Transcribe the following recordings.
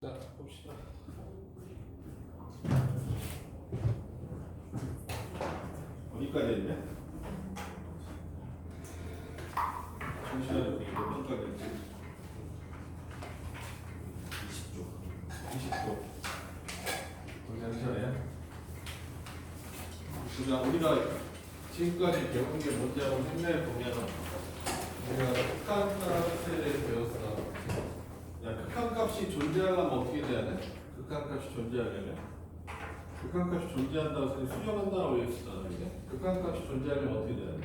자, 봅시다. 어디까지 했냐? 잠시만요. 이거 몇 가지 했지? 20쪽. 20쪽. 잠시만요. 그냥 우리가 지금까지 배운 게 뭔지 한번 생각해 보면 우리가 극한값에 대해 배웠어. 야, 극한값이 존재하려면 어떻게 돼야 돼? 극한값이 존재하려면? 극한값이 존재한다고 해서 수렴한다고 얘기했잖아. 이게 극한값이 존재하려면 어떻게 돼야 돼?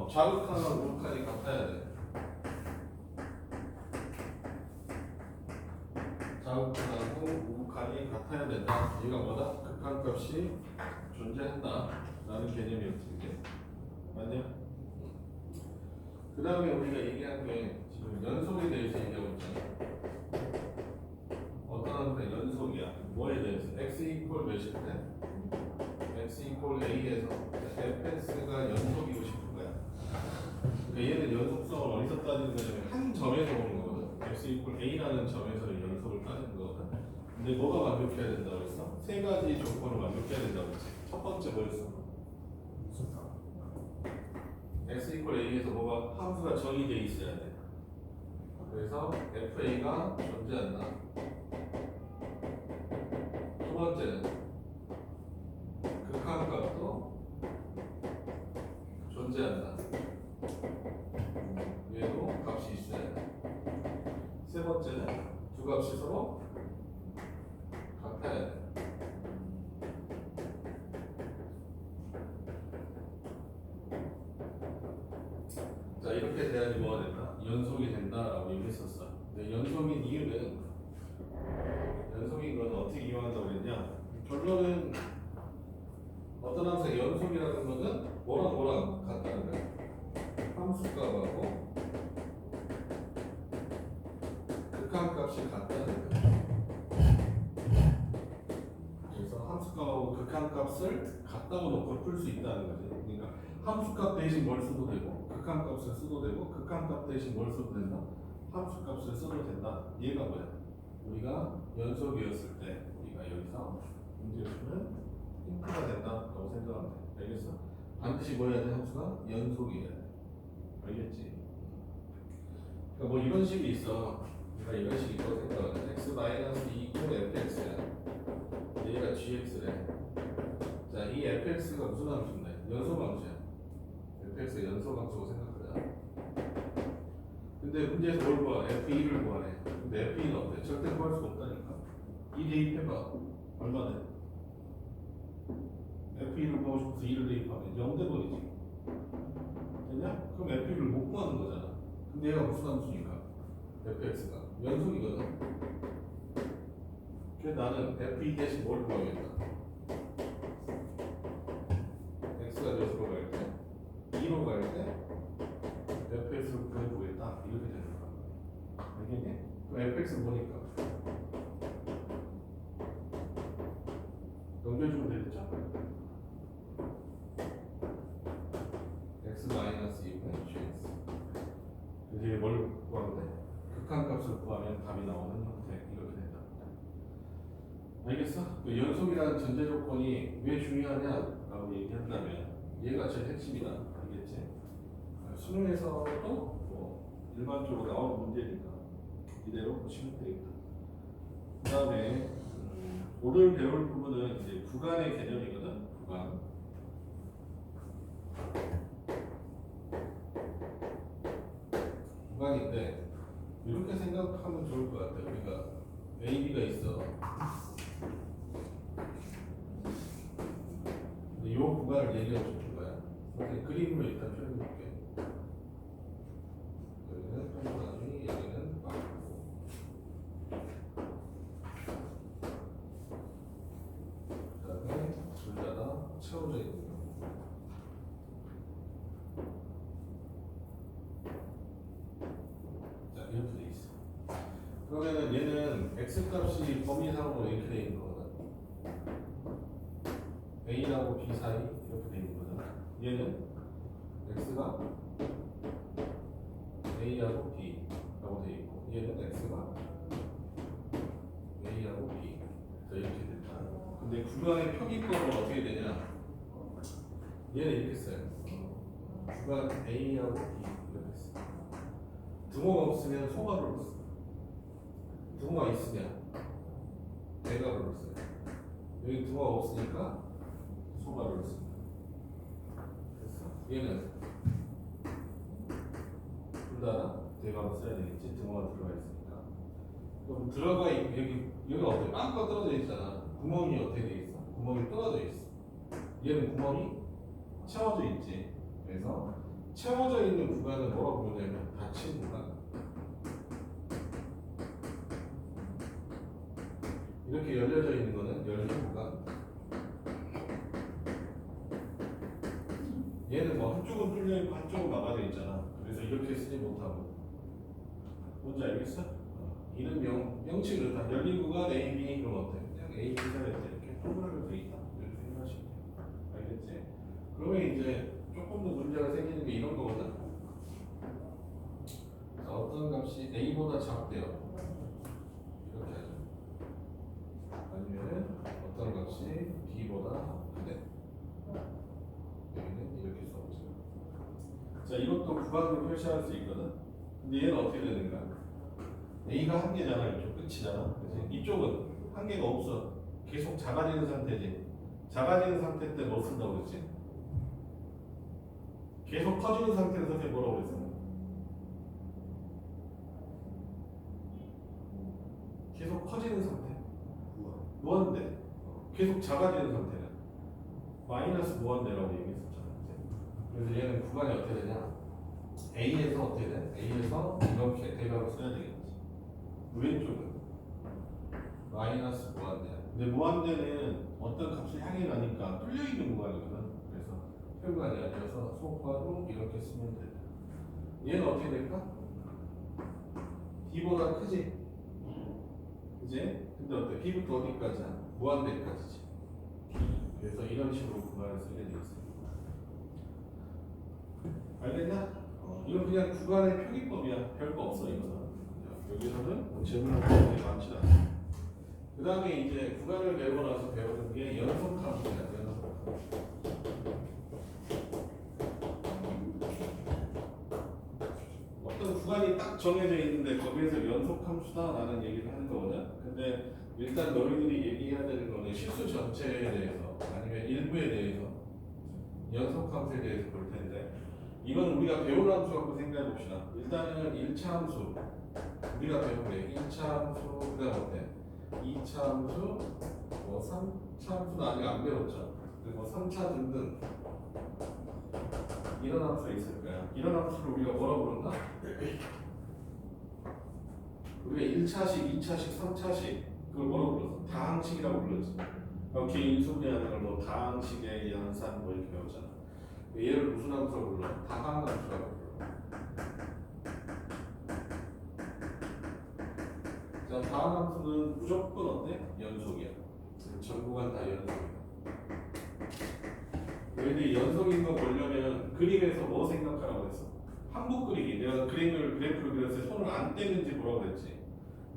좌극한과 우극한이 같아야 돼. 좌극한하고 우극한이 같아야 된다. 이가 뭐다? 극한값이 존재한다 라는 개념이었지. 이게 맞냐? 그 다음에 우리가 얘기한 게 지금 연속에 대해서 얘기하고 있잖아. 어떤 한테 연속이야? 뭐에 대해서? x 이퀄 몇일 때? x 이퀄 a에서 fx가 연속이고 싶은 거야. 그러니까 얘는 연속성을 어디서 따지는 거냐면 한 점에서 오는 거거든. x 이퀄 a라는 점에서 연속을 따지는 거거든. 근데 뭐가 완벽해야 된다고 했어? 세 가지 조건을 완벽해야 된다고 했지. 첫 번째 뭐였어? x 이퀄 a에서 뭐가 함수가 정의되어 있어야 돼. 그래서 fa가 존재한다. 두 번째는 극한값도 존재한다. 얘도 값이 있어야 돼. 세 번째는 두 값이 서로 같아야 돼. 자, 이렇게 돼야지 뭐가 된다? 연속이 된다라고 얘기했었어. 근데 연속인 이유는 연속인 건 어떻게 이용한다고 그랬냐? 결론은 어떤 항상 연속이라는 것은 뭐랑 같다는 거야. 함수값하고 극한값이 같다는 거야. 그래서 함수값하고 극한값을 같다고 놓고 풀 수 있다는 거지. 그러니까 함수값 대신 뭘 써도 되고 극한값을 써도 되고 극한값 대신 뭘 써도 된다? 함수값을 써도 된다. 얘가 뭐야? 우리가 연속이었을 때 우리가 여기서 문제를 풀면 힌트가 된다라고 생각하면 돼. 알겠어? 반드시 뭐 해야 돼? 함수가 연속이어야 돼. 알겠지? 그러니까 뭐 이런 식이 있어. 그러니까 이런 식이 있다고 생각하면 x-2 fx야. 얘가 gx래. 자, 이 fx가 무슨 함수인데? 연속 함수야. fx가 연속 함수고 생각하자. 근데 문제에서 뭘 구하? f2를 구하네. 근데 f2는 어때? 절대 구할 수가 없다니까. 2 대입해봐. 얼마 돼? f2를 구하고 싶어서 2를 대입하면 0대본이지. 됐냐? 그럼 f2를 못 구하는 거잖아. 근데 얘가 무슨 함수니까? fx가 연속이거든. 그래서 나는 f2 대신 뭘 구하겠다? x가 몇으로 갈 때? 2로 갈 때? fx를 구해보겠다. 이렇게 되는 거야. 알겠니? 그럼 fx는 뭐니까? 넘겨주면 되겠죠? x-2분의 gx. 그래서 이게 뭘 구하는데? 극한값을 구하면 답이 나오는 형태. 이렇게 된다. 알겠어? 그 연속이라는 전제 조건이 왜 중요하냐라고 얘기한다면 얘가 제일 핵심이다. 알겠지? 수능에서도 뭐 일반적으로 나오는 문제니까 이대로 보시면 되겠다. 그 다음에 오늘 배울 부분은 이제 구간의 개념이거든. 구간. 구간인데 이렇게 생각하면 좋을 것 같아요. 우리가 A, B가 있어. 근데 이 구간을 얘기하고 싶은 거야. 그래서 그림으로 일단 표현해볼게. 여기는 평면이, 여기는 막고. 그 다음에 둘 다 채워져 있는 거. 자, 이렇게 돼 있어. 그러면은 얘는 x값이 범위상으로 이렇게 돼 있는 거거든. a하고 b 사이 이렇게 돼 있는 거잖아. 얘는 x가 a하고 b라고 돼 있고 얘는 x가 A하고 B. 그래서 이렇게 됐다. 근데 구간의 표기법은 어떻게 되냐? 얘는 이렇게 써요. 구간 A하고 B 이렇게 써. 등호가 없으면 소괄호를 써. 등호가 있으면 대괄호를 써요. 여기 등호가 없으니까 소괄호를 씁니다. 그래서 얘는 둘 다 대괄호 써야 되겠지. 등호가 들어가 있으니까. 그럼 여기가 어때? 빵빵 떨어져 있잖아. 구멍이 어떻게 돼 있어? 구멍이 떨어져 있어. 얘는 구멍이 채워져 있지. 그래서 채워져 있는 구간을 뭐라고 부르냐면 닫힌 구간. 이렇게 열려져 있는 거는 열린 구간. 얘는 뭐 한쪽은 뚫려 있고 한쪽은 막아져 있잖아. 그래서 이렇게 쓰지 못하고. 뭔지 알겠어? 이는 명칭을 다 열린 구간 A, B 그럼 어때? 그냥 A, B 사이에 이렇게 동그랗게 돼 있다. 이렇게 생각하시면 돼요. 알겠지? 그러면 이제 조금 더 문제가 생기는 게 이런 거거든. 자, 어떤 값이 A보다 작대요. 이렇게 하죠. 아니면 어떤 값이 B보다 크대. 여기는 이렇게 써보죠. 자, 이것도 구간으로 표시할 수 있거든. 근데 얘는 어떻게 되는가? A가 한 개잖아. 이쪽 끝이잖아. 그치? 이쪽은 한 개가 없어. 계속 작아지는 상태지. 작아지는 상태 때 뭐 쓴다고 그랬지? 계속 커지는 상태에서 선생님 뭐라고 그랬어? 계속 커지는 상태. 무한대. 계속 작아지는 상태는 마이너스 무한대라고 얘기했었잖아. 그래서 얘는 구간이 어떻게 되냐? A에서 어떻게 돼? A에서 이렇게 대각을 써야 되겠지. 왼쪽은 마이너스 무한대야. 근데 무한대는 어떤 값을 향해 가니까 뚫려 있는 구간이거든. 그래서 표구간이 아니어서 소괄호 이렇게 쓰면 돼. 얘는 어떻게 될까? B보다 크지? 그지? 근데 어때? B부터 어디까지야? 무한대까지지. 그래서 이런 식으로 구간을 쓰게 돼 있어요. 알겠냐? 이건 그냥 구간의 표기법이야. 별거 없어 이거는. 여기서는 질문이 많지 않아. 그 다음에 이제 구간을 배우고 나서 배우는 게 연속함수야. 연속함수. 어떤 구간이 딱 정해져 있는데 거기에서 연속함수다라는 얘기를 하는 거거든. 근데 일단 너희들이 얘기해야 되는 거는 실수 전체에 대해서 아니면 일부에 대해서 연속함수에 대해서 볼 텐데 이건 우리가 배운 함수 갖고 생각해 봅시다. 일단은 1차 함수 우리가 배운 게 1차 함수 그다음 어때? 2차 함수, 뭐 3차 함수는 아직 안 배웠죠. 그리고 3차 등등 이런 함수가 있을 거야. 이런 함수를 우리가 뭐라고 부른다? 우리가 1차식, 2차식, 3차식 그걸 뭐라고 불렀어? 다항식이라고 불렀지. 이렇게 인수분해하는 걸 뭐 다항식의 연산 뭐 이렇게 배웠잖아. 얘를 무슨 함수라고 불러? 다항함수라고 불러. 자, 다항함수는 무조건 어때? 연속이야. 전구간 다 연속이야. 너희들이 연속인 거 보려면 그림에서 뭐 생각하라고 했어? 한복 그리기. 내가 그래프를 그렸을 때 손을 안 떼는지 뭐라고 그랬지?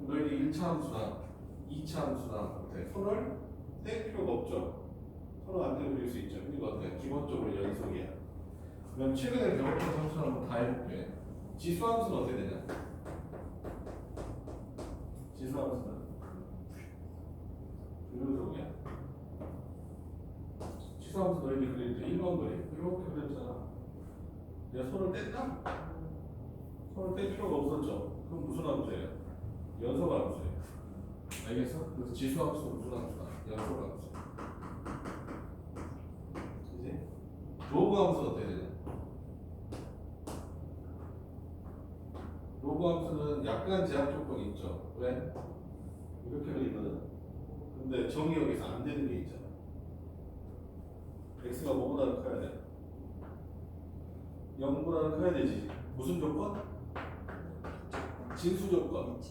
너희들이 1차 함수나 2차 함수나 손을 뗄 필요가 없죠. 손을 안 떼고 그릴 수 있죠. 이거 어때? 기본적으로 연속이야. 그럼 최근에 배웠던 함수를 한번 다 해볼게. 지수함수는 어떻게 되냐? 지수함수는 연속이야. 지수함수 너희들이 그릴 때 1번 그림 이렇게 그렸잖아. 내가 손을 뗐다? 손을 뗄 필요가 없었죠. 그럼 무슨 함수예요? 연속함수예요. 알겠어? 그래서 지수함수는 무슨 함수다? 연속함수. 그지? 로그함수는 어떻게 되냐? 로그함수는 약간 제한 조건이 있죠. 왜? 이렇게 그리거든. 근데 정의 여기서 안 되는 게 있잖아. x가 뭐보다는 커야 돼? 0보다는 커야 되지. 무슨 조건? 진수 조건.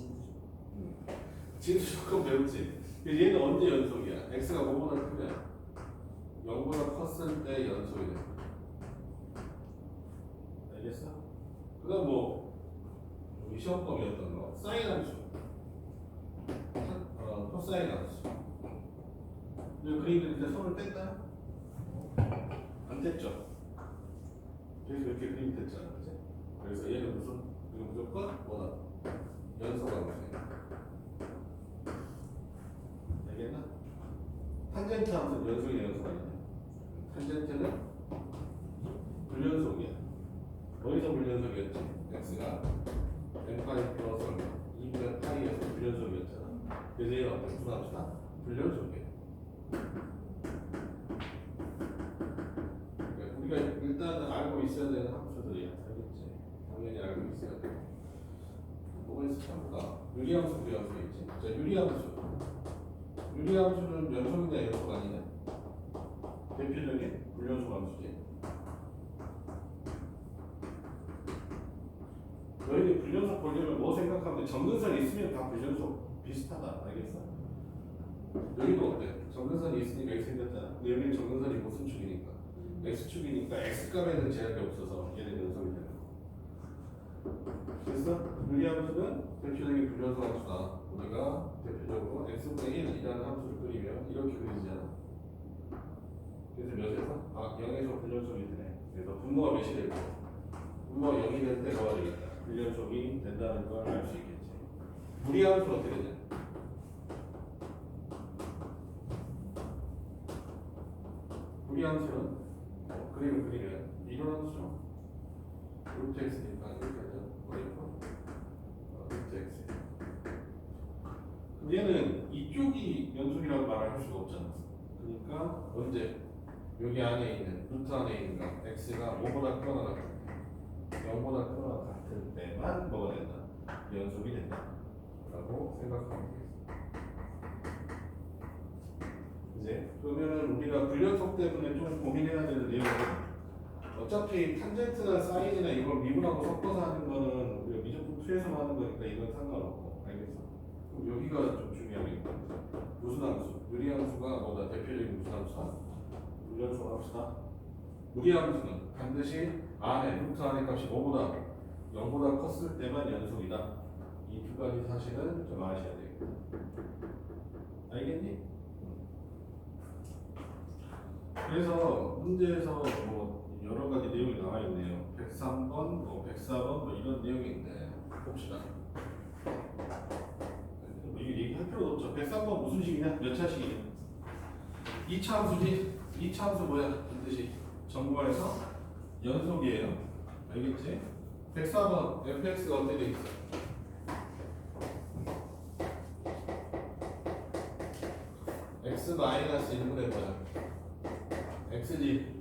진수 조건 배웠지? 얘는 언제 연속이야? x가 뭐보다 크면 0보다 컸을 때 연속이 돼. 알겠어? 그 다음 우리 시험범위였던 거 사인 함수. 코사인 함수. 이 그림 그릴 때 손을 뗐나요? 안 뗐죠? 그래서 이렇게 그림이 됐잖아, 그치? 그래서 얘는 무슨? 이거 무조건 뭐다? 연속 함수야. 알겠나? 탄젠트 함수는 연속이 연속 아니야? 탄젠트는 불연속이야. 어디서 불연속이었지? x가 n파이 플러스 2분의 파이에서 불연속이었잖아. 그래서 얘는 어떤 무슨 함수다? 불연속이야. 그러니까 우리가 일단은 알고 있어야 되는 함수들이야. 알겠지? 당연히 알고 있어야 돼. 뭐가 있을까? 보다 유리함수, 무리함수 있지? 자, 유리함수. 유리함수는 연속이냐 연속 아니냐? 대표적인 불연속 함수지. 너희들 불연속 보려면 뭐 생각하면 점근선이 있으면 다 불연속 비슷하다. 알겠어? 여기도 어때? 점근선이 있으니까 이렇게 생겼잖아. 근데 여기는 점근선이 무슨 축이니까? x축이니까 x값에는 제약이 없어서 얘는 연속이 되는 거. 그래서 유리함수는 대표적인 불연속 함수다. 우리가 대표적으로 x분의 1이라는 함수를 그리면 이렇게 그리잖아. 그래서 몇에서? 0에서 불연속이 되네. 그래서 분모가 몇이 되고 분모가 0이 될 때 뭐가 되겠다? 불연속이 된다는 걸 알 수 있겠지. 무리함수는 어떻게 되냐? 무리함수는 그림을 그리면 이런 함수죠. 루트 x니까 이렇게 하죠. 루트 x. 얘는 이쪽이 연속이라고 말할 수가 없잖아. 그러니까 언제 여기 안에 있는 루트 안에 있는 거 x가 5보다 크거나 같은 0보다 크거나 같은 때만 뭐가 된다? 연속이 된다 라고 생각하면 되겠습니다. 이제 그러면은 우리가 불연속 때문에 좀 고민해야 되는 내용은 어차피 탄젠트나 사인이나 이걸 미분하고 섞어서 하는 거는 우리가 미적분 2에서만 하는 거니까 이건 상관없고. 알겠어? 그럼 여기가 좀 중요하겠다. 무슨 함수? 유리함수가 뭐다? 대표적인 무슨 함수다? 불연속 함수다. 무리함수는 반드시 안에 루트 안에 값이 5보다 0보다 컸을 때만 연속이다. 이 두 가지 사실은 좀 아셔야 되겠다. 알겠니? 그래서 문제에서 뭐 여러 가지 내용이 나와 있네요. 103번, 뭐 104번 뭐 이런 내용인데 봅시다. 이거 얘기할 필요도 없죠. 103번 무슨 식이냐? 몇 차 식이냐? 2차 함수지? 2차 함수 뭐야? 반드시 정보에서 연속이에요. 알겠지? 104번 fx가 어떻게 돼 있어? x 마이너스 1분의 뭐야? x지.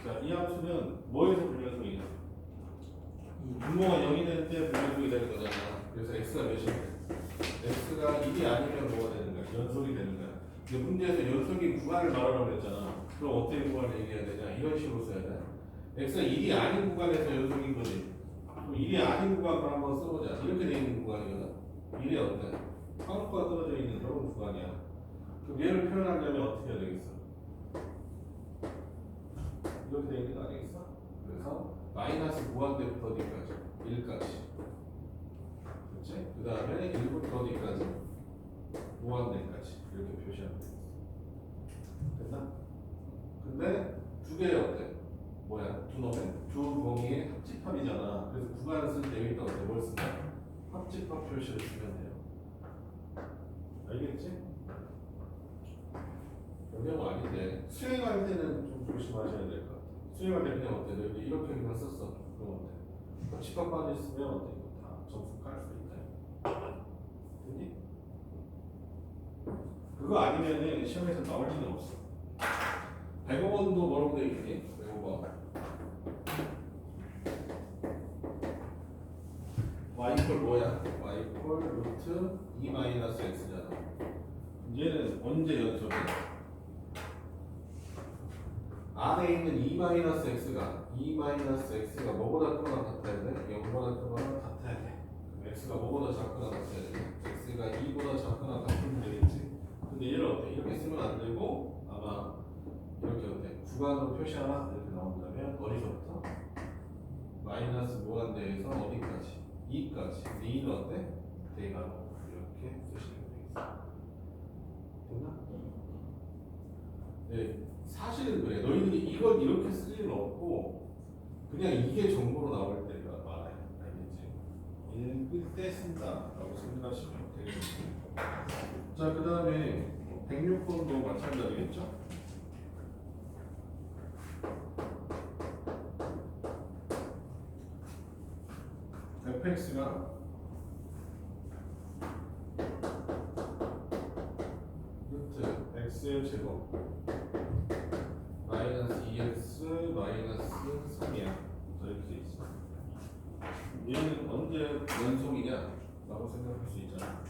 자, 이 함수는 뭐에서 불연속이냐? 분모가 0이 될 때 불연속이 되는 거잖아. 그래서 x가 몇이 돼? x가 1이 아니면 뭐가 되는 거야? 연속이 되는 거야. 근데 문제에서 연속인 구간을 말하라고 했잖아. 그럼 어떻게 구간을 얘기해야 되냐? 이런 식으로 써야 돼. x가 1이 아닌 구간에서 연속인 거지. 그럼 1이 아닌 구간을 한번 써보자. 이렇게 돼 있는 구간이거든. 1이 어때? 한국과 떨어져 있는 그런 구간이야. 그럼 얘를 표현하려면 어떻게 해야 되겠어? 이렇게 돼 있는 거 아니겠어? 그래서 마이너스 무한대부터 어디까지? 1까지. 그렇지? 그 다음에 1부터 어디까지? 무한대까지. 이렇게 표시하면 되겠어. 됐나? 근데 두 개의 어때? 뭐야? 두 놈의 두 범위의 합집합이잖아. 그래서 구간을 쓸 때 여기다 어때? 뭘 쓴다? 합집합 표시를 쓰면 돼요. 알겠지? 영역은 아닌데 수행할 때는 좀 조심하셔야 될 것 같아. 수행할 때 그냥 어때? 여기 이렇게 그냥 썼어. 그럼 어때? 합집합 빠졌으면 어때? 이거 다 점수 깔 수 있다. 됐니? 그거 아니면은 시험에서 나올 리는 없어. 105번도 뭐라고 되어 있니? 105번. y 이퀄 뭐야? y 이퀄 루트 2 마이너스 x잖아. 얘는 언제 연속이야? 안에 있는 2 마이너스 x가 2 마이너스 x가 뭐보다 크거나 같아야 돼? 0보다 크거나 같아야 돼. x가 뭐보다 작거나 같아야 돼? x가 2보다 작거나 같으면 되겠지. 근데 얘를 어때? 이렇게 쓰면 안 되고 아마 이렇게 어때? 구간으로 표시하나? 이렇게 나온다면 어디서부터? 마이너스 무한대에서 어디까지? 2까지. 2는 어때? 대괄호 이렇게 쓰시면 되겠습니다. 사실은 그래. 너희들이 이걸 이렇게 쓸 일은 없고 그냥 이게 정보로 나올 때가 많아요. 알겠지? 읽을 때 쓴다라고 생각하시면 되겠지. 자, 그 다음에 106번도 마찬가지겠죠? fx가 루트 x의 제곱 마이너스 2x 마이너스 3이야. 이렇게 돼 있어. 얘는 언제 연속이냐? 라고 생각할 수 있잖아.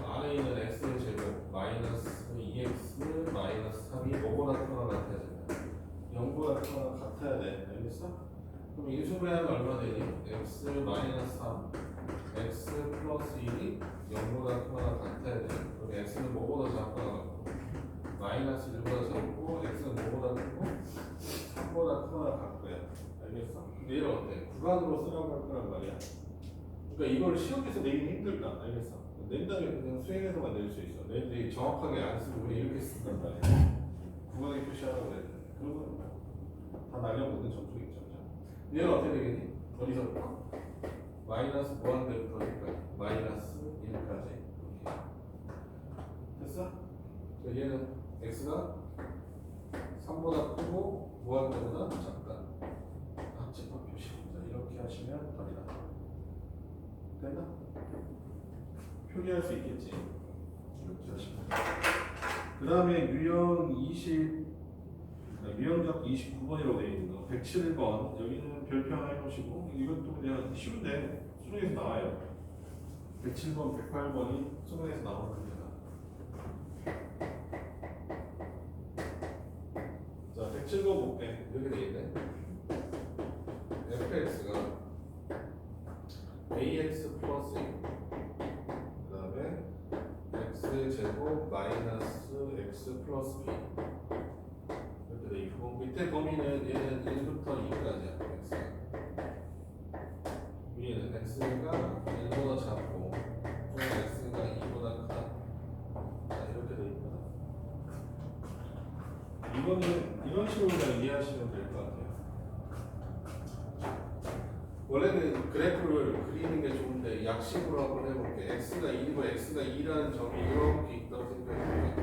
안에 있는 x의 제곱 마이너스 2x 마이너스 3이 뭐보다 크거나 같아야 된다. 0보다 크거나 같아야 돼. 알겠어? 그럼 인수분해하면 얼마 되니? x 마이너스 3 x 플러스 1이 0보다 크거나 같아야 돼. 그럼 x는 뭐보다 작거나 같고 마이너스 1보다 작고 x는 뭐보다 크고 3보다 크거나 같고요. 알겠어? 근데 얘는 어때? 구간으로 쓰라고 할 거란 말이야. 그러니까 이걸 시험에서 내기 힘들다. 알겠어? 낸다면 그냥 수행해서만 낼 수 있어. 내들이 정확하게 안 쓰고 그냥 이렇게 쓴단 말이야. 구간에 표시하라고 그랬는데 그러면 다 날려보는 점수 있죠. 얘는 어떻게 되겠니? 어디서부터? 마이너스 무한대부터 어디까지? 마이너스 1까지. 됐어? 얘는 x가 3보다 크고 무한대보다 작다. 합집합 표시. 자, 이렇게 하시면 답이 나와. 됐나? 표기할 수 있겠지. 이렇게 하시면. 그 다음에 유형 29번이라고 되어 있는 거. 107번. 여기는 별표 하나 해놓으시고, 이것도 그냥 쉬운데, 수능에서 나와요. 107번, 108번이 수능에서 나오는 겁니다. 자, 107번 볼게. 여기 되어 있네. fx가 ax 플러스 1. 그 다음에 x제곱 마이너스 x 플러스 b. 이렇게 돼 있고, 밑에 범위는 얘는 1부터 2까지야. x가. 위에는 x가 1보다 작고, 또 x가 2보다 크다. 자, 이렇게 돼 있다. 이거는 이런 식으로 그냥 이해하시면 될 것 같아요. 원래는 그래프를 그리는 게 좋은데 약식으로 한번 해볼게. x가 1이고 x가 2라는 점이 이렇게 있다고 생각해볼게.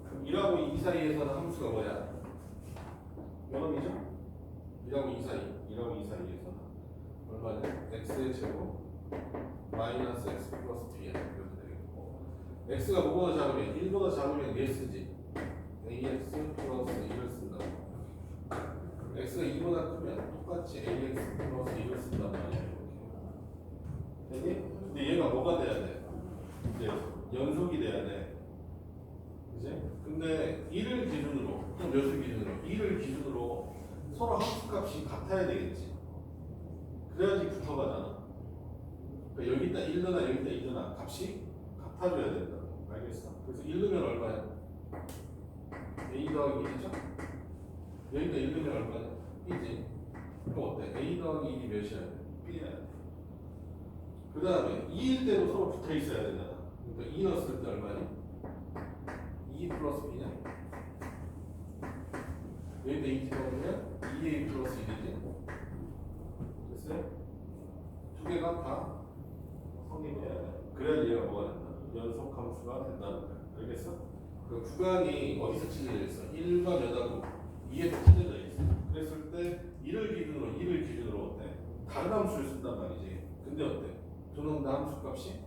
그럼 1하고 2 사이에서는 함수가 뭐야? 0이죠? 1하고 2 사이, 1하고 2 사이에서는 얼마냐? x의 제곱 마이너스 x 플러스 b야. 이렇게 되겠고, x가 뭐보다 작으면 1보다 작으면 얘 쓰지. ax 플러스 1을 쓴다고. x가 2보다 크면 똑같이 ax 플러스 1을 쓴단 말이야. 되니? 근데 얘가 뭐가 돼야 돼? 이제 연속이 돼야 돼. 그지? 근데 1을 기준으로, 또 몇을 기준으로? 2를 기준으로 서로 함수값이 같아야 되겠지. 그래야지 붙어가잖아. 그러니까 여기다 1 넣나 여기다 2 넣나 값이 같아져야 된다고. 알겠어? 그래서 1 넣으면 얼마야? a 더하기 1이죠? 여기다 1 넣으면 얼마야? b지. 그럼 어때? a 더하기 1이 몇이야? b야. 그 다음에 2일 때도 서로 붙어 있어야 되잖아. 그러니까 2 넣었을 때 얼마니? 2 플러스 b냐? 여기다 2 집어넣으면 2a 플러스 1이지. 됐어요? 두 개가 다 성립해야 돼. 그래야 얘가 뭐가 된다? 연속 함수가 된다는 거야. 알겠어? 그 구간이 어디서 찢어져 있어? 1과 몇하고 2에서 찢어져 있어. 그랬을 때 1을 기준으로 어때? 다른 함수를 쓴단 말이지. 근데 어때? 두 놈 다 함수 값이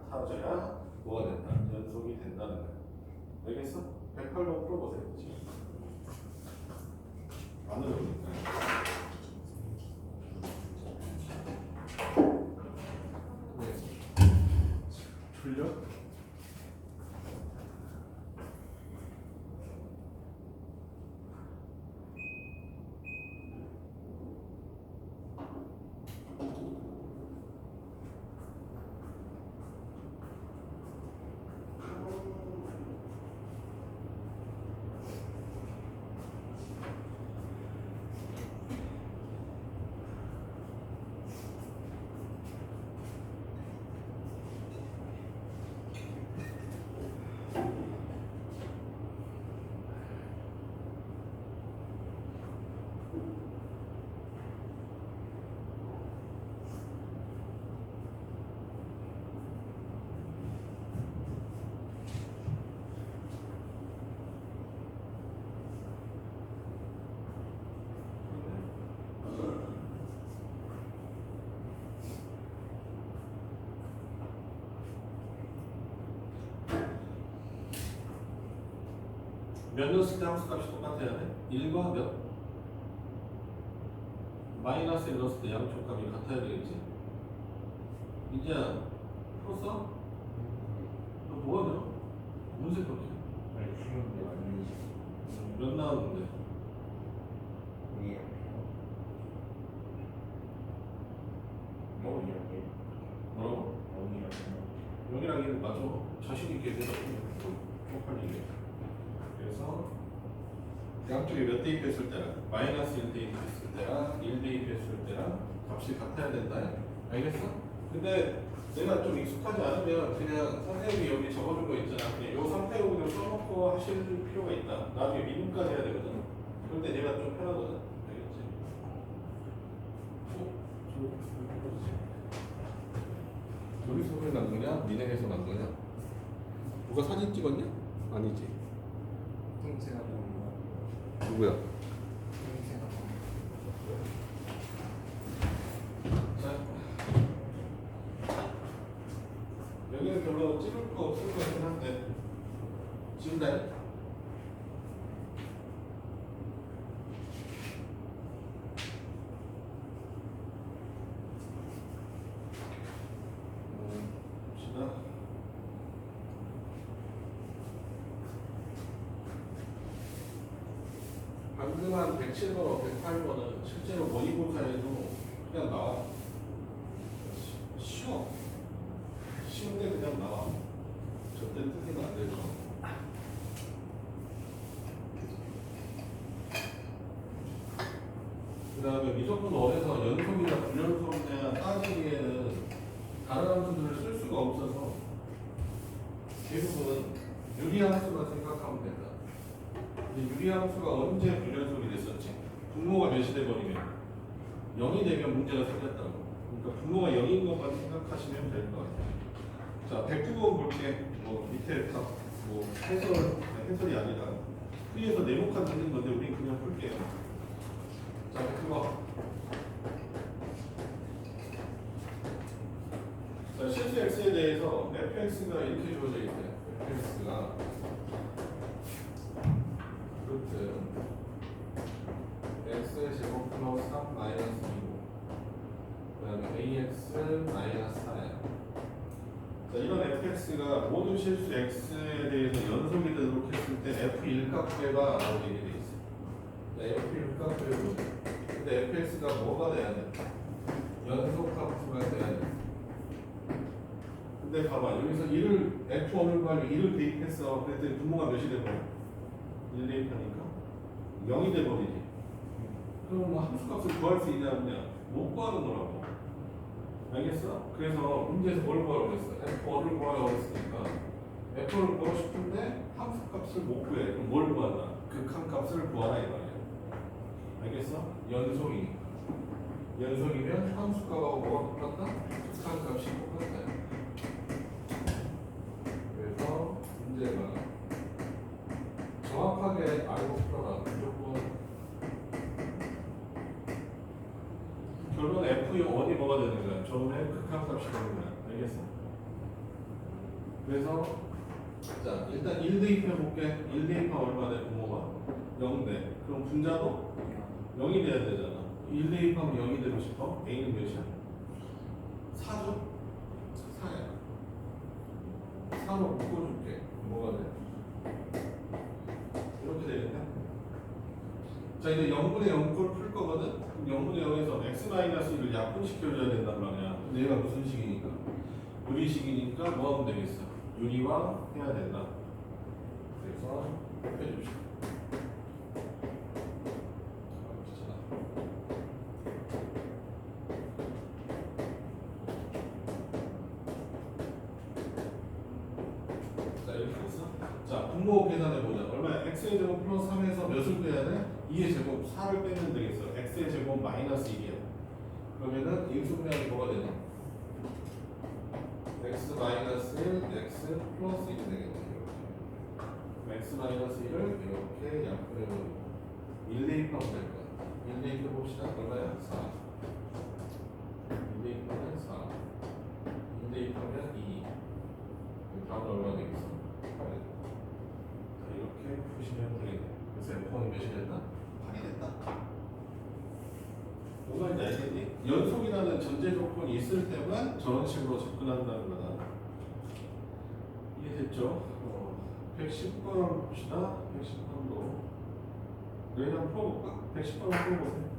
같아져야 뭐가 된다? 연속이 된다는 거야. 알겠어? 108번 풀어보세요. 지금. 안 어려우니까. 네. 졸려? 몇 넣었을 때 함수값이 똑같아야 돼? 1과 몇? 마이너스 1 넣었을 때 양쪽 값이 같아야 되겠지? 이제 풀었어? 너 뭐하냐? 문제 그렇게 아니 쉬운데 완전히 몇 나왔는데? 이게 영이랑 뭐라고? 0이랑 1 맞아. 자신 있게 대답해. 쪽팔리게. 그래서 양쪽에 몇 대입했을 때랑 마이너스 1 대입했을 때랑 1 대입했을 때랑 값이 같아야 된다. 알겠어? 근데 내가 좀 익숙하지 않으면 그냥 선생님이 여기 적어준 거 있잖아. 그냥 요 상태로 그냥 써놓고 하실 필요가 있다. 나중에 미분까지 해야 되거든. 그럴 때 얘가 좀 편하거든. 알겠지? 여기서 소리 난 거냐? 민행에서 난 거냐? 누가 사진 찍었냐? 아니지. 통째가 보는 누구야? 거 통째가 자, 여기는 별로 찍을 거 없을 것 같긴 한데 지운다. 봅시다. 방금 한 107번, 108번은 실제로 모의고사에도 그냥 나와. 쉬워. 쉬운데 그냥 나와. 절대 뜨기는 안 되죠. 그 다음에 미적분 원에서 연속이나 불연속이나 따지기에는 다른 함수들을 쓸 수가 없어서 대부분은 유리함수만 생각하면 된다. 근데 유리함수가 언제 불연속이 됐었지? 분모가 몇이 돼버리면 0이 되면 문제가 생겼다고. 그러니까 분모가 0인 것만 생각하시면 될 것 같아요. 자, 109번 볼게. 뭐 밑에 다 뭐 해설이 아니라 프리에서 네모칸 있는 건데 우리 그냥 풀게요. 자, 109번. 자, 실수 x에 대해서 fx가 이렇게 주어져 있대요. fx가 루트 x의 제곱 플러스 3 마이너스 2고 그 다음에 ax 마이너스 4예요. 자, 이런 fx가 모든 실수 x에 대해서 연속이 되도록 했을 때 f1 값배가 나오게 돼 있어. 자, f1 값배로 근데 fx가 뭐가 돼야 돼? 연속 값수가 돼야 돼. 근데 봐봐, 여기서 1을 f1을 구하려면 1을 대입했어. 그랬더니 분모가 몇이 돼버려? 1 대입하니까 0이 돼버리지. 그럼 뭐 함수값을 구할 수 있냐 없냐? 못 구하는 거라고. 알겠어? 그래서 문제에서 뭘 구하라고 했어? f1을 구하라고 했으니까 f1을 구하고 싶은데 함수값을 못 구해. 그럼 뭘 구한다? 극한값을 구하라 이 말이야. 알겠어? 연속이니까. 연속이면 함수값하고 뭐가 똑같다? 극한값이 똑같다. 그래서 문제가 정확하게 알고 풀어라. 무조건 결론 F1이 뭐가 되는 거야? 저번에 극한값이 되는 거야. 알겠어? 그래서 자, 일단 1 대입해 볼게. 1 대입하면 얼마 돼? 분모가 0 돼. 그럼 분자도 0이 돼야 되잖아. 1 대입하면 0이 되고 싶어? A는 몇이야? 4죠? 4야. 4로 묶어줄게. 뭐가 돼? 이렇게 되겠네. 자, 이제 0분의 0꼴 풀 거거든? 그럼 0분의 0에서 x-1을 약분시켜줘야 된단 말이야. 근데 얘가 무슨 식이니까? 유리식이니까 뭐 하면 되겠어? 유리화 해야 된다. 그래서 해줍시다. 자, 이렇게 됐어? 자, 분모 계산해보자. 얼마야? x의 제곱 플러스 3에서 몇을 빼야 돼? 2의 제곱 4를 빼면 되겠어. x의 제곱 마이너스 1이야. 그러면은 인수분해하기 뭐가 되냐? x 마이너스 1, x 플러스 1이 되겠네. 이렇게. x 마이너스 1을 이렇게 약분해버리고 1 대입하면 될 거야. 1 대입해봅시다. 얼마야? 4. 1 대입하면 4. 1 대입하면 2. 다음은 얼마 되겠어? 8. 자, 이렇게 이렇게 푸시면 되겠네. 그래서 F1이 몇이 됐다? 8이 됐다. 뭔가 이제 알겠니? 연속이라는 전제 조건이 있을 때만 저런 식으로 접근한다는 거다. 이해됐죠? 110번 봅시다. 110번도 너희 한번 풀어볼까? 110번 풀어보세요.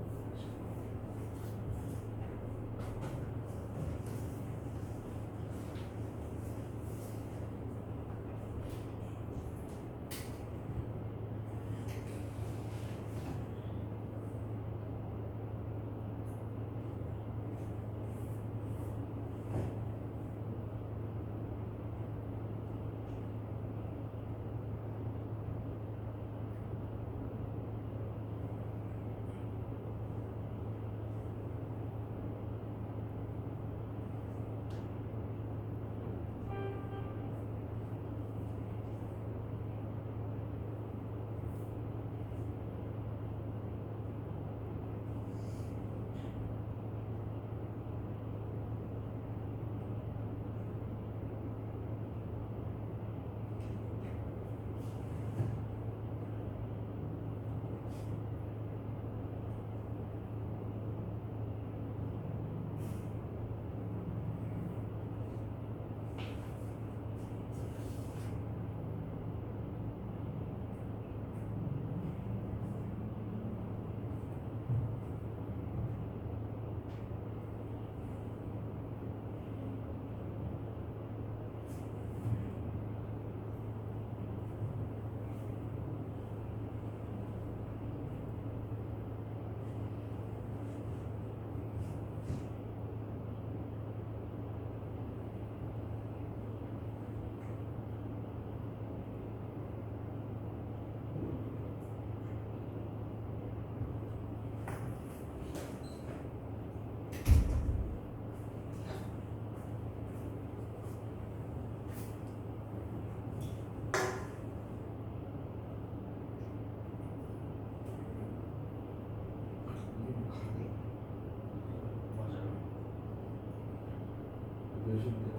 몇인데?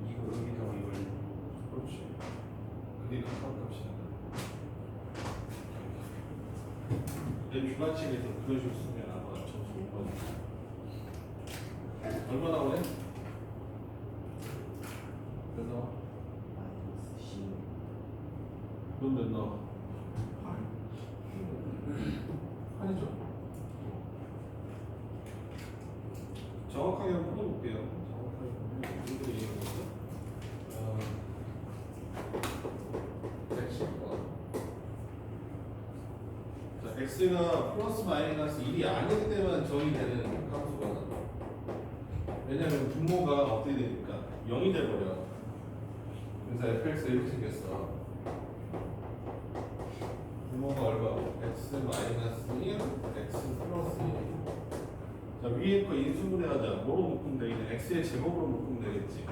이거 여기다가 이걸 그렇지. 그게 가까운 값이야. 내 주관식에서 그런 식으로 쓰면 아마 점수 5번. 얼마 나오네? 그래서 그건 몇 나와? 8이죠. 정확하게 한번 풀어볼게요. 정확하게 보면 우리들이 얘기하는 거죠. 110번. 자, x가 플러스 마이너스 1이 아닐 때만 정의되는 함수가 왜냐면 분모가 어떻게 되니까 0이 돼버려. 그래서 fx가 이렇게 생겼어. 분모가 얼마고? x 마이너스 1, x 플러스 1. 자, 위에 거 인수분해하자. 뭐로 묶으면 되겠냐? x의 제곱으로 묶으면 되겠지.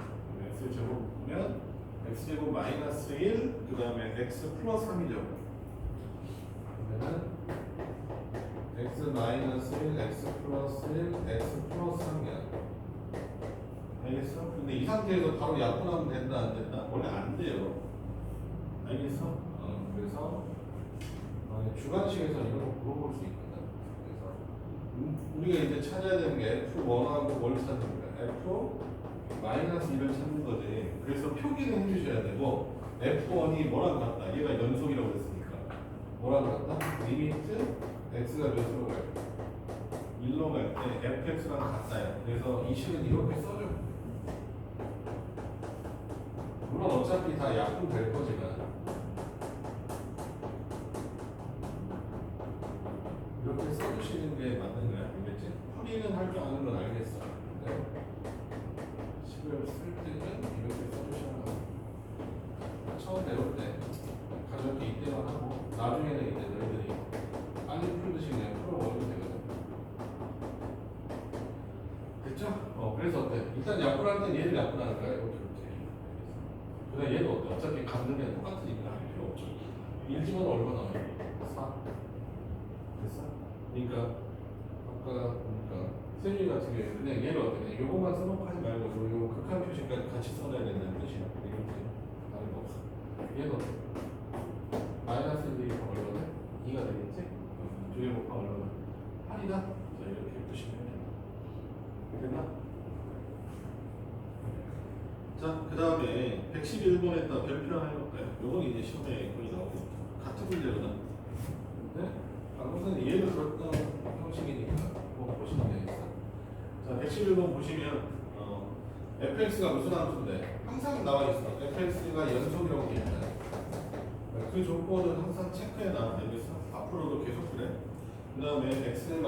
x의 제곱으로 묶으면 x제곱 마이너스 1, 그 다음에 x 플러스 3이죠. 그러면은 x 마이너스 1, x 플러스 1, x 플러스 3이야. 알겠어? 근데 이 상태에서 바로 약분하면 된다, 안 된다? 원래 안 돼요. 알겠어? 그래서 주관식에서 이런 거 물어볼 수 있거든. 그래서 우리가 이제 찾아야 되는 게 F1하고 뭘 찾는 거야? F 마이너스 1을 찾는 거지. 그래서 표기는 해주셔야 되고 F1이 뭐랑 같다? 얘가 연속이라고 했으니까 뭐랑 같다? 리미트 x가 몇으로 갈 때? 1로 갈 때 fx랑 같아요. 그래서 이 식은 이렇게 써줘. 물론 어차피 다 약분 될 거지만 이렇게 써주시는 게 맞는 거야. 알겠지? 풀이는 할 줄 아는 건 알겠어. 근데 식을 쓸 때는 이렇게 써주셔야 돼. 처음 배울 때 가볍게 이때만 하고 나중에는 이제 너희들이 빨리 풀듯이 그냥 풀어버리면 되거든. 됐죠? 그래서 어때? 일단 약분할 땐 얘를 약분하는 거야. 이렇게. 그래 얘도 어때? 어차피 갖는 게 똑같으니까 할 필요 없죠. 1집어는 얼마 나와요? 4. 알겠어? 그러니까 아까 보니까 세준이 같은 경우에 그냥 얘를 어떻게 요거만 써놓고 하지 말고 요 극한 표시까지 같이 써놔야 된다는 뜻이야. 이렇게 다른 거 없어. 얘는 어때? 마이너스 1이 얼마나? 2가 되겠지? 2의 곱하 얼마나? 8이다? 자 이렇게 보시면 됐나? 자, 그 다음에 111번에다 별표를 해볼까요? 요건 이제 시험에 거의 나오고 같은 문제거든. 근데 방금 전에 얘를 그렸던 형식이니까 뭐 보시면 되겠어. 자, 111번 보시면 fx가 무슨 함수인데 항상 나와 있어. fx가 연속이라고 돼 있잖아. 그 조건은 항상 체크해놔. 알겠어? 앞으로도 계속 그래. 그 다음에 x-2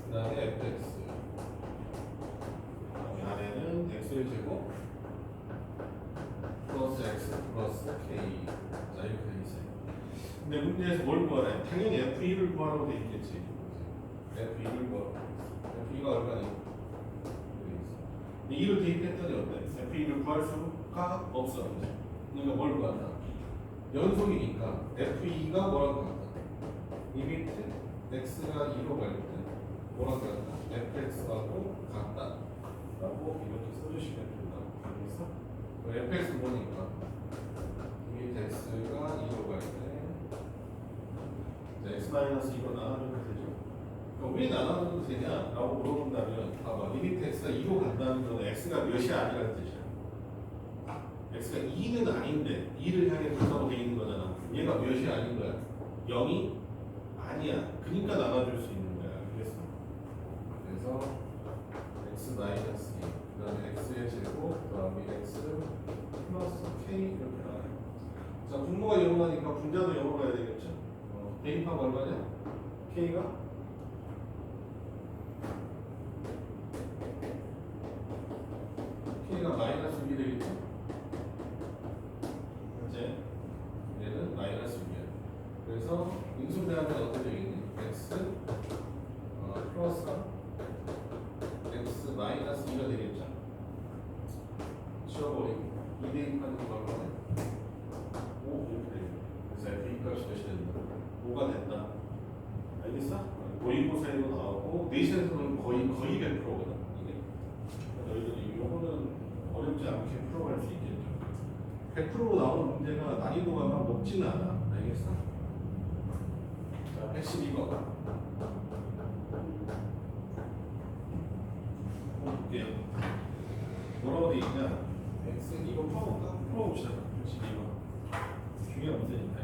그 다음에 fx 그 다음에 아래는 x의 제곱 플러스 x 플러스 k 자 이렇게 돼 있어요. 근데 문제에서 뭘 구하래? 당연히 f2를 구하라고 돼 있겠지. f2를 구하라고 돼 있어. f2가 얼마니? 2를 대입했더니 어때? f2를 구할 수가 없어. 그러니까 뭘 구한다? 연속이니까 f2가 뭐라고 한다? 이 밑에 x가 2로 갈 때 뭐라고 한다? fx하고 같다 라고 이렇게 써주시면 된다. 알겠어? fx 보니까 이 밑에 x가 2로 갈 때 x-2로 나눠주면 되죠. 왜 나눠도 되냐? 라고 물어본다면 봐봐. 리미트 x가 2로 간다는 건 x가 몇이 아니라는 뜻이야. x가 2는 아닌데 2를 향해 간다고 돼 있는 거잖아. 얘가 몇이 아닌 거야? 0이 아니야. 그러니까 나눠줄 수 있는 거야. 알겠어? 그래서 x-2 그 다음에 x의 제곱 그 다음에 x 플러스 k 이렇게 나와요. 자, 분모가 0으로 가니까 분자도 0으로 가야 되겠죠? 대입하면 얼마냐? k가 k가 마이너스 6이 되겠죠? 이제 얘는 마이너스 6이야. 그래서 인수분해하면 어떻게 되겠니? x 플러스 x 마이너스 2가 되겠죠? 지워버리고 2 대입하는 거 얼마나? 5 이렇게 되겠네. 그래서 f2 값이 몇이 된다? 5가 된다. 알겠어? 모의고사에도 나오고 내신에서는 거의 100%거든. 이게 너희들이 이거는 어렵지 않게 풀어갈 수 있겠죠. 100%로 나오는 문제가 난이도가 막 높지는 않아. 알겠어? 자, 112번. 볼게요. 뭐라고 돼 있냐? X 이거 풀어볼까? 풀어봅시다. 112번. 중요한 문제니까.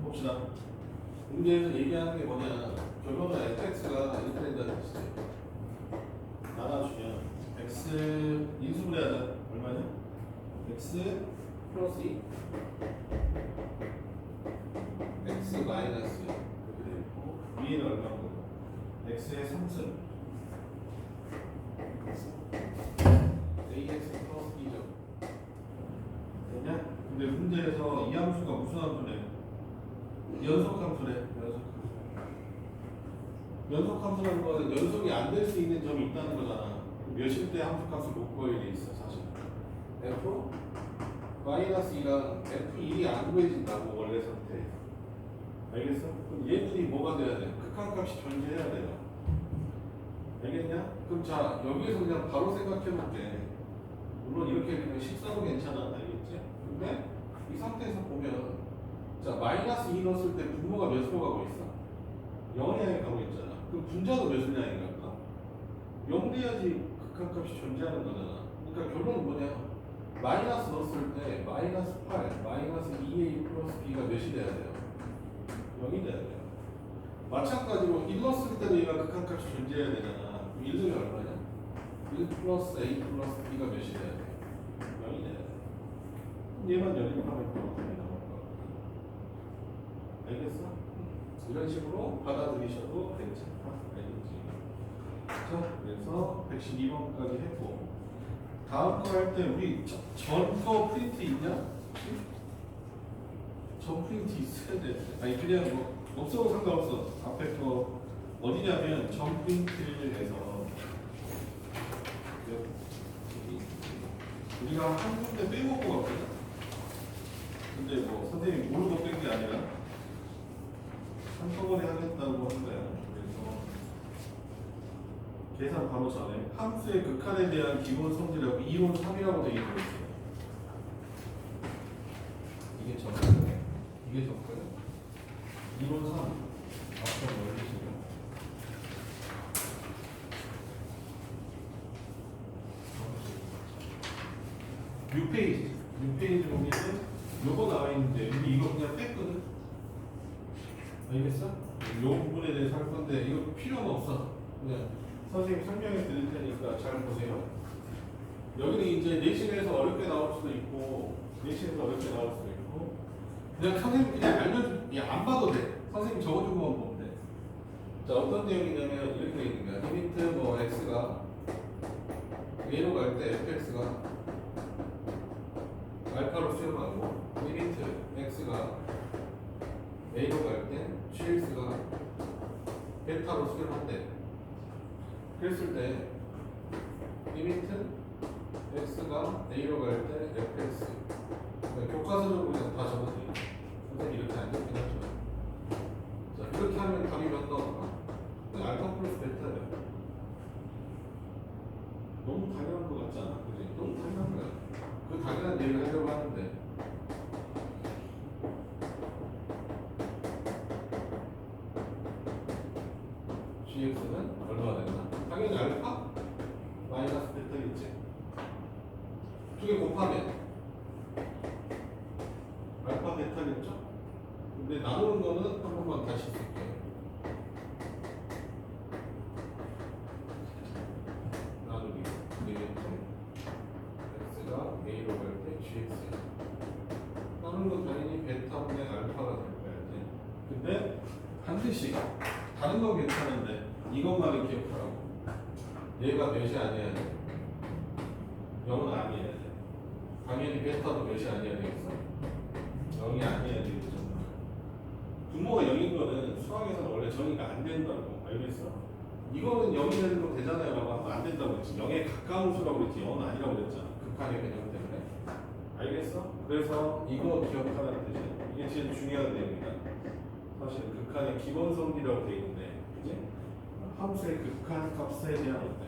봅시다. 문제에서 얘기하는 게 뭐냐? 결론은 fx가 이렇게 된다는 뜻이지. 나눠주면 x 인수분해하자. 얼마냐? x 플러스 2 x 마이너스 2 이렇게 되고 위에는 얼마고? x의 3승 ax 플러스 2죠. 되냐? 근데 문제에서 이 함수가 무슨 함수래? 연속함수래. 연속함수라는 거는 연속이 안 될 수 있는 점이 있다는 거잖아. 몇일 때 함수값을 못 구해야 돼 있어 사실. f 마이너스 2랑 f1이 안 구해진다고 원래 상태. 알겠어? 그럼 얘들이 뭐가 돼야 돼? 극한값이 존재해야 돼요. 알겠냐? 그럼 자 여기에서 그냥 바로 생각해볼게. 물론 이렇게 그냥 식사도 괜찮아. 알겠지? 근데 이 상태에서 보면 자 마이너스 2 넣었을 때 분모가 몇으로 가고 있어? 0이 향해 가고 있잖아. 그럼 분자도 몇을 향해 갈까? 0 돼야지 극한값이 존재하는 거잖아. 그러니까 결론은 뭐냐? 마이너스 넣었을 때 마이너스 8, 마이너스 2a 플러스 b가 몇이 돼야 돼요? 0이 돼야 돼요. 마찬가지로 1 넣었을 때도 얘가 극한값이 존재해야 되잖아. 그럼 1등이 얼마냐? 1 플러스 a 플러스 b가 몇이 돼야 돼요? 0이 돼야 돼요. 얘만 열리면 하면 그렇게 나올 거. 알겠어? 이런 식으로 받아들이셔도 괜찮다. 알겠지? 자, 그래서 112번까지 했고 다음 거 할 때 우리 전 거 프린트 있냐? 혹시? 전 프린트 있어야 돼. 아니 그냥 뭐 없어도 상관없어. 앞에 거 어디냐면 전 프린트에서 우리가 한 군데 빼먹고 갔거든. 근데 뭐 선생님이 모르고 뺀 게 아니라 한꺼번에 하겠다고 한 거야. 그래서 계산 바로 전에 함수의 극한에 대한 기본 성질하고 이론 3이라고 되어 있어요. 이게 정거예요. 이게 정거예요. 이론 3. 앞서 열리시고. 6페이지. 6페이지 보면은 요거 나와 있는데 우리 이거 그냥 뺐거든. 알겠어? 요 부분에 대해서 할 건데 이거 필요는 없어. 그냥 선생님 설명해 드릴 테니까 잘 보세요. 여기는 이제 내신에서 어렵게 나올 수도 있고 내신에서 어렵게 나올 수도 있고 그냥 선생님 그냥 안 봐도 돼. 선생님 적어준 것만 보면 돼. 자 어떤 내용이냐면 이렇게 돼 있는 거야. 리미트 뭐 x가 a로 갈 때 fx가 알파로 수렴하고 리미트 x가 a로 갈 때 gx가 베타로 수렴한대. 그랬을 때 리미트 x가 a로 갈 때 fx 교과서적으로 그냥 다 적어도 돼요. 선생님 이렇게 안 적긴 하죠. 자 이렇게 하면 답이 몇 나올까? 알파 플러스 베타예요. 너무 당연한 것 같지 않아? 그지? 너무 당연한 거야. 그 당연한 얘기를 하려고 하는데 gx는 얼마가 된다? 당연히 알파 마이너스 베타겠지. 두 개 곱하면 알파 베타겠죠? 근데 나누는 거는 한 번만 다시 쓸게요. 나누기 리미트 x가 a로 갈 때 gx 나누는 건 당연히 베타분의 알파가 될 거야. 근데 반드시 다른 건 괜찮은데 이것만은 기억하라고. 얘가 몇이 아니어야 돼. 0은 아니어야 돼. 당연히 베타도 몇이 아니어야 되겠어. 0이 아니어야 되겠죠. 분모가 0인 거는 수학에서는 원래 정의가 안 된다고. 알겠어? 이거는 0이 되는 거 되잖아요 라고 하면 안 된다고 했지. 0에 가까운 수라고 그랬지. 0은 아니라고 그랬잖아. 극한의 개념 때문에. 알겠어? 그래서 이거 기억하라는 뜻이야. 이게 제일 중요한 내용이다. 사실 극한의 기본 성질이라고 되어 있는데, 그지? 함수의 극한 값에 대한 어때?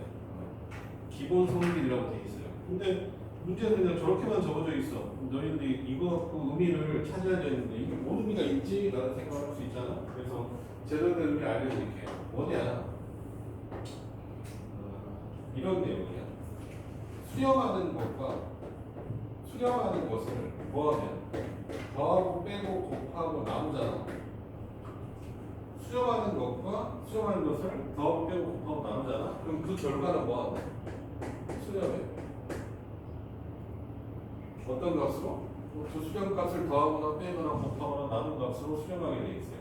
기본 성질이라고 되어 있어요. 근데 문제는 그냥 저렇게만 적어져 있어. 너희들이 이거 갖고 의미를 찾아야 되는데 이게 뭔 의미가 있지? 라는 생각을 할 수 있잖아. 그래서 제대로 된 의미 알려드릴게요. 뭐냐? 이런 내용이야. 수렴하는 것을 뭐하면 더하고 빼고 곱하고 나누잖아. 수렴하는 것을 더하고 빼고 곱하고 나누잖아. 그럼 그 결과는 뭐하냐? 수렴해. 어떤 값으로? 그 수렴 값을 더하거나 빼거나 곱하거나 나눈 값으로 수렴하게 돼 있어요.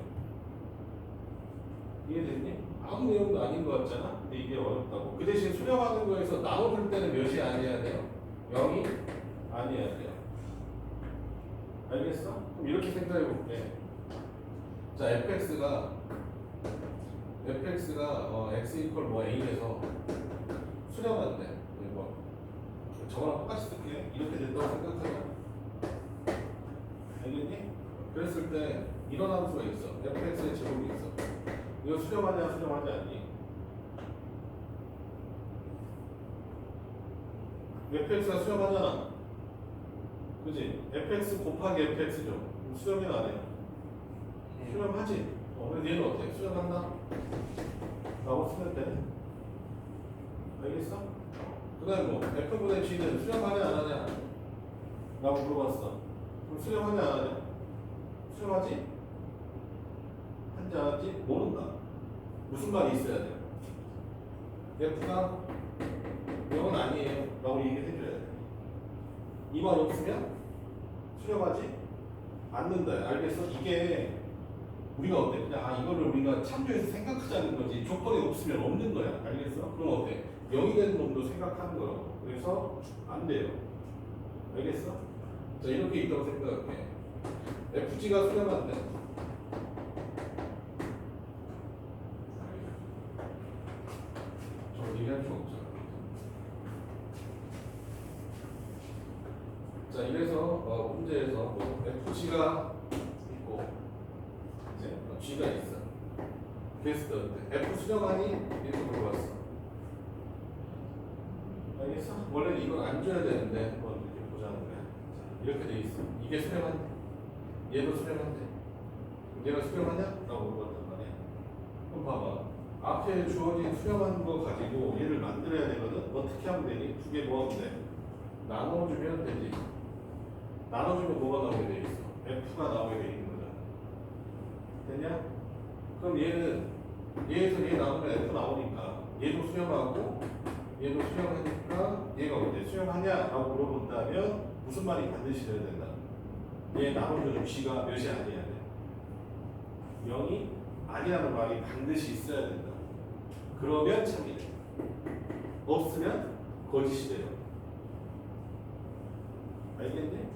이해됐니? 아무 내용도 아닌 것 같잖아? 근데 이게 어렵다고. 그 대신 수렴하는 거에서 나눠줄 때는 몇이 아니어야 돼요? 0이 아니어야 돼요. 알겠어? 그럼 이렇게 생각해 볼게. 자, fx가 x 이퀄 뭐 a에서 수렴한대. 뭐 저거랑 똑같이 쓸게. 이렇게 된다고 생각하자. 알겠니? 그랬을 때 이런 함수가 있어. fx의 제곱이 있어. 이거 수렴하냐 수렴하지 않니? fx가 수렴하잖아. 그지? fx 곱하기 fx죠. 수렴이 안 해요. 수렴하지? 그래서 얘는 어때? 수렴한다? 라고 쓰면 돼. 알겠어? 그 다음에 뭐 f분의 g는 수렴하냐 안 하냐? 라고 물어봤어. 그럼 수렴하냐 안 하냐? 수렴하지? 한지 안 한지? 모른다. 무슨 말이 있어야 돼요? f가 0은 아니에요 라고 얘기를 해줘야 돼. 이 말 없으면 수렴하지? 않는다. 알겠어? 이게 우리가 어때? 그냥 이거를 우리가 참조해서 생각하자는 거지 조건이 없으면 없는 거야. 알겠어? 그럼 어때? 0이 되는 놈도 생각하는 거라고. 그래서 안 돼요. 알겠어? 자, 이렇게 있다고 생각할게. fg가 수렴한데 저거 얘기할 수 없잖아. 자, 이래서 문제에서 뭐 fg가 있고 이제 g가 있어. 그랬을 때 f 수렴하니? 이렇게 물어봤어. 알겠어? 원래는 이걸 안 줘야 되는데 한번 이렇게 보자는 거야. 자, 이렇게 돼 있어. 이게 수렴한데 얘도 수렴한데 얘가 수렴하냐? 라고 물어봤단 말이야. 그럼 봐봐. 앞에 주어진 수렴하는 거 가지고 얘를 만들어야 되거든. 어떻게 하면 되니? 두 개 모으면 돼. 나눠주면 되지. 나눠주면 뭐가 나오게 돼 있어? f가 나오게 돼 있는 거잖아. 됐냐? 그럼 얘는 얘에서 얘 나누면 f 나오니까 얘도 수렴하고 얘도 수렴하니까 얘가 어때? 수렴하냐? 라고 물어본다면 무슨 말이 반드시 돼야 된다? 얘 나눠주는 g가 몇이 아니어야 돼. 0이 아니라는 말이 반드시 있어야 된다. 그러면 참이 돼. 없으면 거짓이 돼요. 알겠니?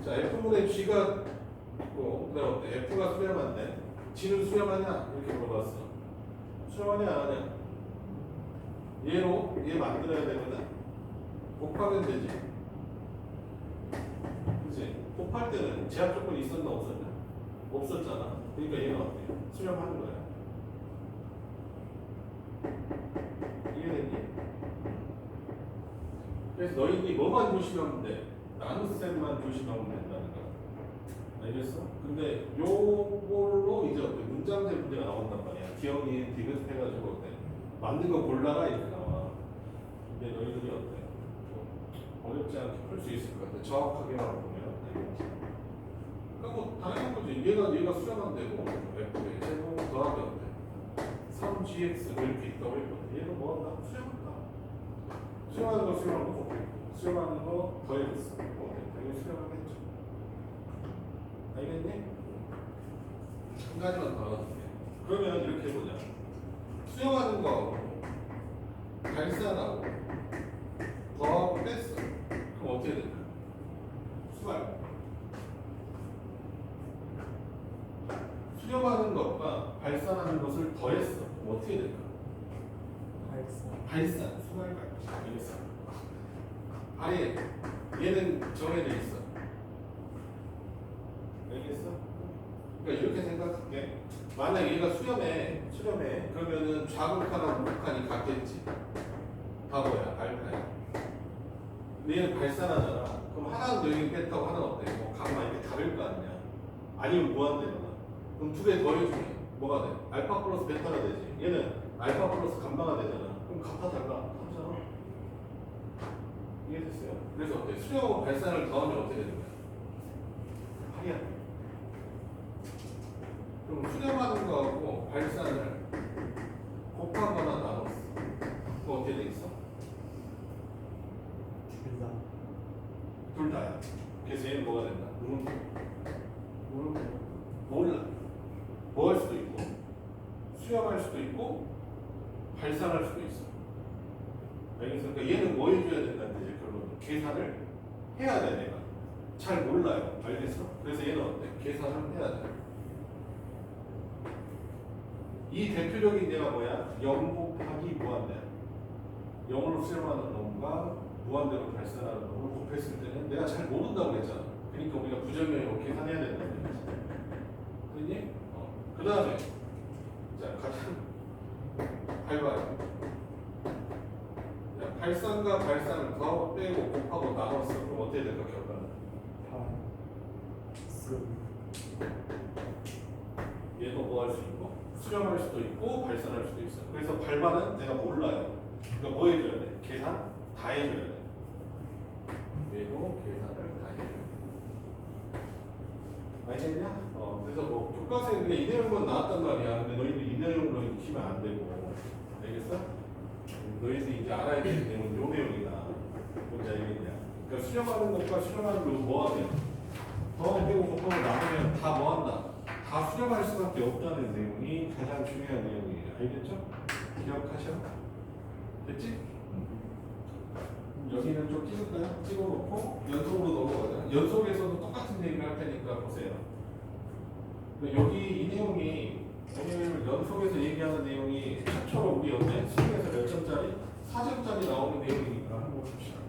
자, f분의 g가 있고 그다음 어때? f가 수렴한데 g는 수렴하냐? 이렇게 물어봤어. 수렴하냐 안 하냐? 얘로 얘 만들어야 되거든. 곱하면 되지. 그치? 곱할 때는 제약 조건이 있었나 없었나? 없었잖아. 그러니까 얘가 어때? 수렴하는 거야. 이해됐니? 그래서 너희들이 뭐만 조심하면 돼? 나눗셈만 조심하면 된다는 거야. 알겠어? 근데 요걸로 이제 어때? 문장제 문제가 나온단 말이야. 기억이 디귿해가지고 어때? 맞는 거 골라라 이렇게 나와. 근데 너희들이 어때? 어렵지 않게 풀 수 있을 것 같아. 정확하게만 보면. 그러니까 뭐 당연한 거지. 얘가 수렴하면 되고 f의 제곱 더하기 어때? 3gx 이렇게 있다고 했거든. 얘는 뭐 한다? 수렴한다. 수렴하는 거 수렴하는 거 곱했고 수렴하는 거 더해줬어. 당연히 수렴하겠죠. 알겠니? 한 가지만 더 알아줄게. 그러면 이렇게 해보자. 수렴하는 거하고 발산하고 더하고 뺐어. 그럼 어떻게 될까? 수발. 수렴하는 것과 발산하는 것을 더했어. 그럼 어떻게 될까? 발산. 수발 발산. 알겠어? 아예 얘는 정해져 있어. 알겠어? 그러니까 이렇게 생각할게. 만약 얘가 수렴해. 그러면은 좌극하나 우극한이 같겠지. 바보야, 알파야. 근데 얘는 발산하잖아. 그럼 하나는 여기 뺐다고 하나는 어때? 뭐 가만 이렇게 다를 거 아니야. 아니면 무한대거나. 그럼 두 개 더해주면 뭐가 돼? 알파 플러스 베타가 되지. 얘는 알파 플러스 감마가 되잖아. 그럼 같아 달라? 같잖아. 이해됐어요? 그래서 어때? 수렴하고 발산을 더하면 어떻게 되는 거야? 8이야. 그럼 수렴하는 거하고 발산을 수렴할 수도 있고 발산할 수도 있어. 알겠어? 그러니까 얘는 뭐 해줘야 된다는 이제 결론은 계산을 해야 돼. 내가 잘 몰라요. 알겠어? 그래서 얘는 어때? 계산을 해야 돼. 이 대표적인 예가 뭐야? 0 곱하기 무한대. 0으로 수렴하는 놈과 무한대로 발산하는 놈을 곱했을 때는 내가 잘 모른다고 했잖아. 그러니까 우리가 부정형으로 계산해야 된다는 얘기지. 그랬니? 그 다음에 자 가장 발발. 자, 발산과 발산을 더하고 빼고 곱하고 나눴어. 그럼 어떻게 될까 결과는? 얘도 뭐 할 수 있고 수렴할 수도 있고 발산할 수도 있어. 그래서 발발은 내가 몰라요. 그러니까 뭐 해줘야 돼? 계산 다 해줘야 돼. 얘도 계산을 다 해줘야 돼. 알겠냐? 그래서 뭐 교과서에 그냥 이 내용만 나왔단 말이야. 근데 너희들 이 내용으로 익히면 안 되고, 알겠어? 너희들이 이제 알아야 될 내용은 요 내용이다. 뭔지 알겠냐? 그러니까 수렴하는 것과 수렴하는 거 뭐 하면 더하고 빼고 곱하고 나누면 다 뭐 한다? 다 수렴할 수밖에 없다는 내용이 가장 중요한 내용이에요. 알겠죠? 기억하셔? 됐지? 여기는 좀 찍을까요? 찍어놓고 연속으로 넘어가자. 연속에서도 똑같은 얘기를 할 테니까 보세요. 여기 이 내용이 왜냐면 연속에서 얘기하는 내용이 최초로 우리 연대 수능에서 몇 점짜리? 4점짜리 나오는 내용이니까 한번 봅시다.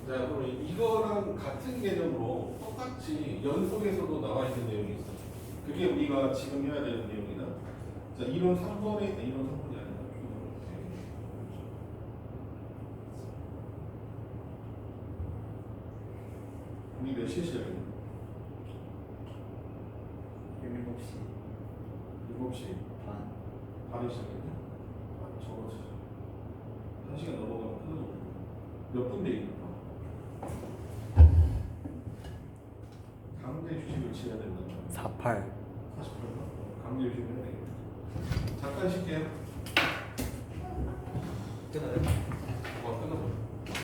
자, 그럼 이거랑 같은 개념으로 똑같이 연속에서도 나와 있는 내용이 있어. 그게 우리가 지금 해야 되는 내용이다. 자, 이론 3번에 이론 3번이 아니라 우리 몇 시에 시작했냐? 7시 7시 반. 반에 시작했냐? 아, 저거 1시간 넘어가면 끊어져. 몇 분 되겠나? 강제 주식을 치러야 된다. 48. 48분? 강제 주식을 해야 되겠다. 잠깐 쉴게요. 끊어요?